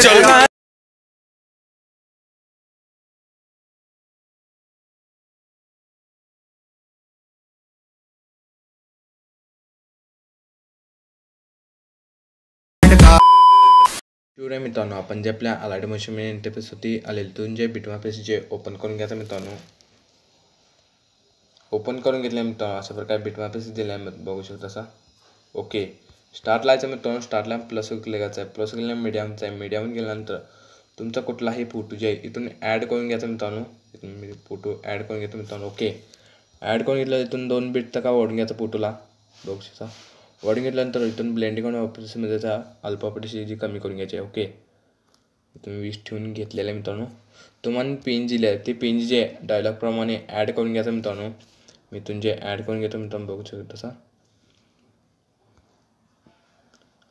शिवराय मित्रांनो, आपण जे आपल्या अलाइड मशीन इंटरफेस होती आलेली तिथून जे बिटमॅप जे ओपन करून घ्यायचं मित्रांनो. ओपन करून घेतल्या मित्रांनो अशा प्रकारे बिटमॅप दिल्या बघू शकता तसा. ओके, स्टार्ट लावायचं मित्रांनो. स्टार्टला प्लस क्लिक करायचं आहे. प्लस केल्यानंतर मीडियमचा आहे. मीडियम गेल्यानंतर तुमचा कुठलाही फोटो जे आहे इथून ॲड करून घ्यायचा मित्रांनो. इथून मी फोटो ॲड करून घेतो मित्रांनो. ओके, ॲड करून घेतलं. इथून 2 बीट तक ओढून घ्यायचा फोटोला बघू शकता. ओढून घेतल्यानंतर इथून ब्लेंडिंग आणि ऑपरेशनमध्ये त्या अल्फापटीची जी कमी करून घ्यायची आहे. ओके, इथून 20 ठेवून घेतलेलं आहे मित्रांनो. तुम्हाला पेन दिले आहे ते पेन जे डायलॉगप्रमाणे ॲड करून घ्यायचं मित्रांनो. मी इथून जे ॲड करून घेतो मित्रांनो बघू शकतो तसा.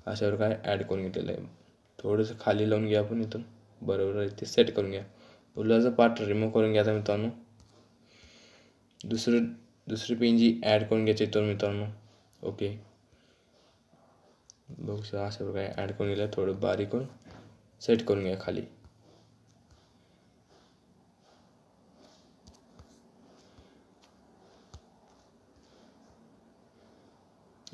अशावर काय ॲड करून घेतलेलं आहे. थोडंसं खाली लावून घ्या आपण इथून बरोबर आहे ते सेट करून घ्या. उरल्याचा पार्ट रिमूव्ह करून घ्यायचा मित्रांनो. दुसरी पेन जी ॲड करून घ्यायची इथून मित्रांनो. ओके, बघू शकता अशा प्रकारे ॲड करून गेलं. थोडं बारीक करून सेट करून घ्या खाली.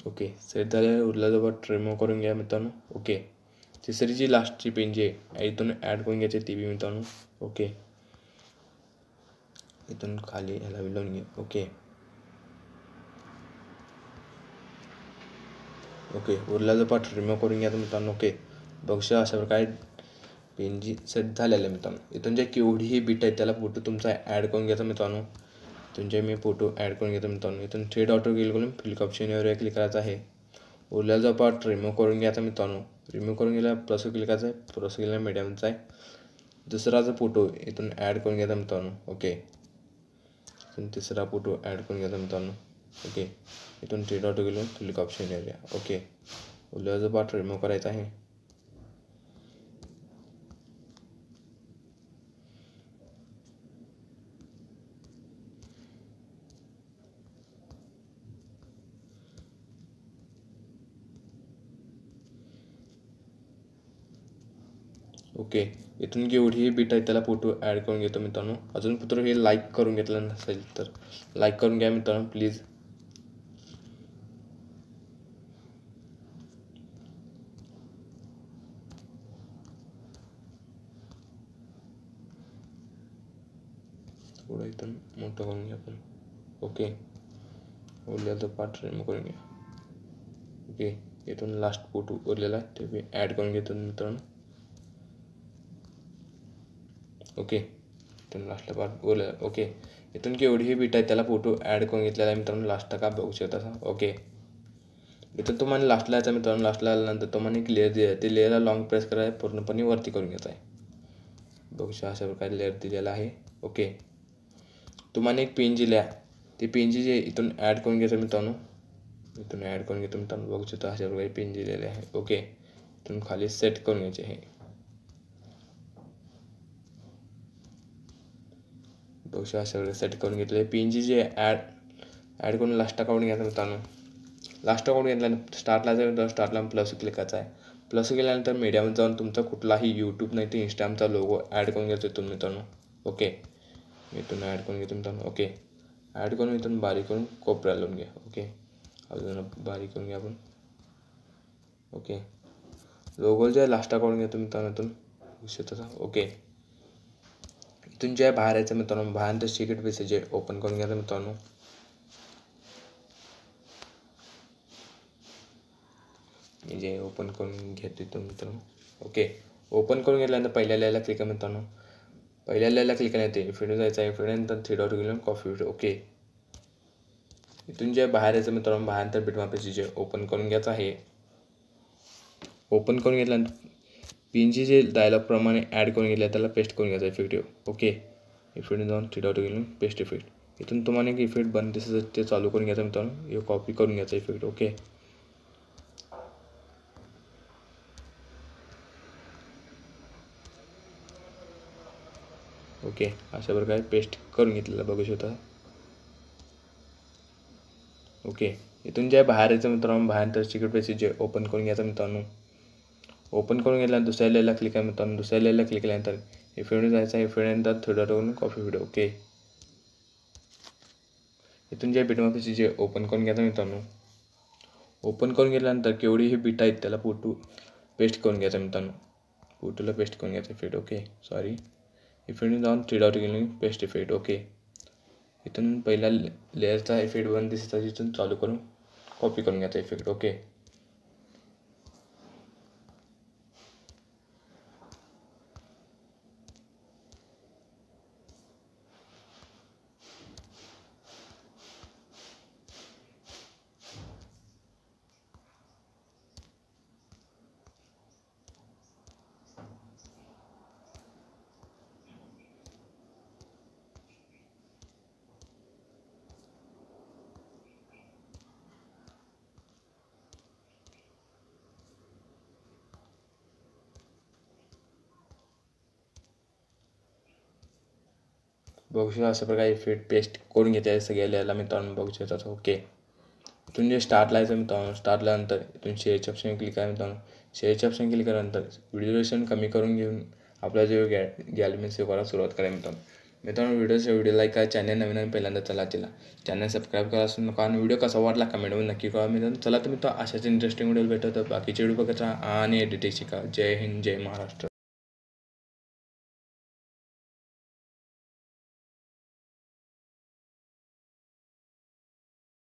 ओके, सेट झाले. उरल्याचा पार्ट रिमूव्ह करून घ्या मित्रांनो. ओके, तिसरी जी लास्टची पेन जी आहे इथून ॲड करून घ्यायची ती बी मित्रांनो. ओके, इथून खाली ह्याला लावून घ्या. ओके ओके, उरल्याचा पार्ट रिमूव्ह करून घ्या मित्रांनो. ओके, बघू अशा प्रकारे पेन जी सेट झालेलं आहे मित्रांनो. इथून जे केवढीही बीट आहे त्याला फोटो तुमचा ॲड करून घ्यायचा मित्रांनो. इथून जे मी फोटो ॲड करून घेतो मित्रांनो. इथून 3 डॉटवर क्लिक करून फिल ऑप्शनवर क्लिक करायचं आहे. उरल्याचा पार्ट रिमूव्ह करून घ्यायचा मित्रांनो. रिमूव्ह करून गेला प्लस क्लिक करायचं आहे. प्लस केला मीडियमचा आहे. दुसराचा फोटो इथून ॲड करून घ्यायचा मित्रांनो. ओके, इथून तिसरा फोटो ॲड करून घ्यायचा मित्रांनो. ओके, इथून 3 डॉट गेलो क्लिक ऑप्शन एरिया. ओके, उरल्याचा पार्ट रिमूव्ह करायचा आहे. ओके, इथून जेवढी बीट आहे त्याला फोटो ॲड करून घेतो मित्रांनो. अजून पुत्र हे लाईक करून घेतलं नसेल तर लाईक करून घ्या मित्रांनो प्लीज. थोडं इथून मोठं करून घ्या आपण. ओके, उरलेला पार्ट रिमूव्ह करून घ्या. ओके, इथून लास्ट फोटो उरलेला आहे ते मी ॲड करून घेतो मित्रांनो. ओके, इथून लास्टला पार्ट उरलेला. ओके, इथून केवढीही बीट आहे त्याला फोटो ॲड करून घेतलेला आहे मित्रांनो. लास्ट का बघू शकता. ओके, इथं तुम्हाला लास्टला यायचं मित्रांनो. लास्टला आल्यानंतर तुम्हाला एक लेअर दिली आहे. ते लेअरला लॉंग प्रेस करायला पूर्णपणे वरती करून घ्यायचं आहे. बघू शकता अशा प्रकारे लेअर दिलेला आहे. ओके, तुम्हाला एक पेन दिली आहे ती पेन जी इथून ॲड करून घ्यायचं मित्रांनो. इथून ॲड करून घेतो मित्रांनो. बघू शकता अशा प्रकारे पेन दिलेले आहे. ओके, इथून खाली सेट करून घ्यायचे आहे. बघू शकता अशा प्रकारे सेट करून घेतले. पेन जी ॲड करून लास्ट काढून घ्यायचं मित्रांनो. लास्ट अकाउंट घेतल्यानंतर स्टार्टला जाऊन स्टार्टला प्लस क्लिक करायचा आहे. प्लस केल्यानंतर मीडियामध्ये जाऊन तुमचा कुठलाही यूट्यूब नाही तर इंस्टाग्रामचा लोगो ॲड करून घ्यायचा इथून मित्रांनो. ओके, मी इथून ॲड करून घेतो मित्रांनो. ओके, ॲड करून इथून बारीक करून कोपऱ्याला लावून घ्या. ओके, अजून बारीक करून घ्या आपण. ओके, लोगो जे लास्ट अकाउंट घेतो मित्रांनो इथून तसा. ओके, इथून जे बाहेर यायचं मित्रांनो. बाहेर सिक्रेट मेसेज ओपन करून घ्यायचं मित्रांनो. मी जे ओपन करून घेतो इथून मित्रांनो. ओके, ओपन करून घेतल्यानंतर पहिल्या लेअरला क्लिक करा मित्रांनो. पहिल्या लेअरला क्लिक करायचं आहे. इफेक्ट जायचं आहे. इफेक्टनंतर 3 डॉट घेऊन कॉफी. ओके, इथून जे बाहेर यायचं मित्रांनो. बाहेर तर बिटमॅप जे ओपन करून घ्यायचं आहे. ओपन करून घेतल्यानंतर पिनची जे डायलॉगप्रमाणे ॲड करून घेतलं त्याला पेस्ट करून घ्यायचं इफेक्टिव्ह. ओके, इफेक्ट जाऊन 3 डॉट घेऊन पेस्ट इफेक्ट. इथून तुम्हाला एक इफेक्ट बन दिसतं ते चालू करून घ्यायचं मित्रांनो. हे कॉपी करून घ्यायचं इफेक्ट. ओके, ओके, अशा प्रकारे पेस्ट करून घेतलेलं बघू शकता. ओके, इथून जे बाहेर यायचं मित्रांनो. बाहेर तर सिक्रेट पेज जे ओपन करून घ्यायचं मित्रांनो. ओपन करून घेतल्यानंतर दुसऱ्या लेअरला क्लिक करा मित्रांनो. दुसऱ्या लेअरला क्लिक केल्यानंतर इफेक्टमध्ये जायचं आहे. इफेक्टनंतर थोडं करून कॉपी व्हिडिओ. ओके. इथून जे बिटमॅपची जे ओपन करून घ्यायचं मित्रांनो. ओपन करून घेतल्यानंतर केवढी ही बीट आहेत त्याला फोटो पेस्ट करून घ्यायचा मित्रांनो. फोटोला पेस्ट करून घ्यायचा इफेक्ट. ओके. सॉरी, इफेक्टमध्ये जाऊन 3 डॉट गेली पेस्ट इफेक्ट. ओके. इथून पहिला लेअरचा इफेक्ट वन दिसता तिथून चालू करून कॉपी करून घ्यायचा इफेक्ट. ओके. बघू शकता अशा प्रकारे इफेक्ट पेस्ट करून घेते सगळ्या लेअरला मित्रांनो. बघू शकता. ओके. इथून जे स्टार्टला यायचं मित्रांनो. स्टार्टला नंतर इथून शेअरच्या ऑप्शन क्लिक करा मित्रांनो. शेअरच्या ऑप्शन क्लिक केल्यानंतर व्हिडिओ ड्युरेशन कमी करून घेऊन आपला जो गॅलरी सेव्ह करायला सुरुवात करा मित्रांनो. व्हिडिओ लाईक करा. चॅनल नवीन आणि पहिल्यांदा चॅनल सबस्क्राईब करा असू नका. आणि व्हिडिओ कसा वाटला कमेंटमध्ये नक्की करा मित्रांनो. चला तुम्ही तो अशाच इंटरेस्टिंग व्हिडिओ भेटत बाकीचे व्हिडिओ बघत राहा आणि एडिटिंग शिका. जय हिंद, जय महाराष्ट्र.